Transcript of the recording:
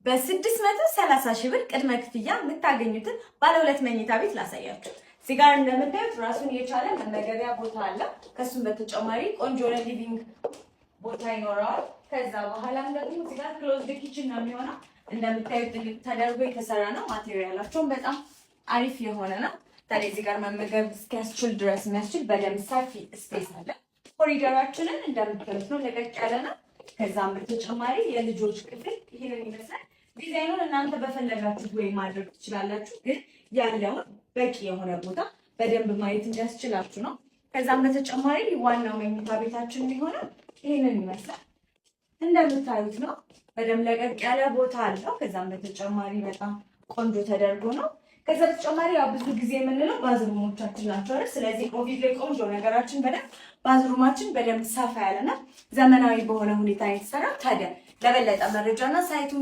በ630 ሺህ ብር ቅድመ ክፍያ የምታገኙትን ባለ 2 መኝታ ቤት ላሳያችሁ። እዚህ ጋር እንደምታዩት ራሱን የቻለ መመገቢያ ቦታ አለ። ከሱም በተጨማሪ ቆንጆ ሊቪንግ ቦታ ይኖረዋል። ከዛ በኋላም ደግሞ እዚህ ጋር ክሎዝድ ኪችን ነው የሚሆነው። እንደምታዩት ትልቅ ተደርጎ የተሰራ ነው። ማቴሪያላቸውም በጣም አሪፍ የሆነ ነው። ታዲያ እዚህ ጋር መመገብ እስኪያስችል ድረስ የሚያስችል በደንብ ሰፊ ስፔስ አለ። ኮሪደራችንን እንደምታዩት ነው፣ ለቀቅ ያለ ነው። ከዛም በተጨማሪ የልጆች ክፍል ይሄንን ይመስላል። ዲዛይኑን እናንተ በፈለጋችሁት ወይ ማድረግ ትችላላችሁ፣ ግን ያለውን በቂ የሆነ ቦታ በደንብ ማየት እንዲያስችላችሁ ነው። ከዛም በተጨማሪ ዋናው መኝታ ቤታችን የሚሆነው ይሄንን ይመስላል። እንደምታዩት ነው፣ በደንብ ለቀቅ ያለ ቦታ አለው። ከዛም በተጨማሪ በጣም ቆንጆ ተደርጎ ነው። ከዛ በተጨማሪ ያው ብዙ ጊዜ የምንለው ባዝሩሞቻችን ናቸው አይደል? ስለዚህ ኮቪድ ላይ ቆንጆ ነገራችን በደንብ ባዝሩማችን በደንብ ሰፋ ያለና ዘመናዊ በሆነ ሁኔታ የተሰራ። ታዲያ ለበለጠ መረጃና ሳይቱ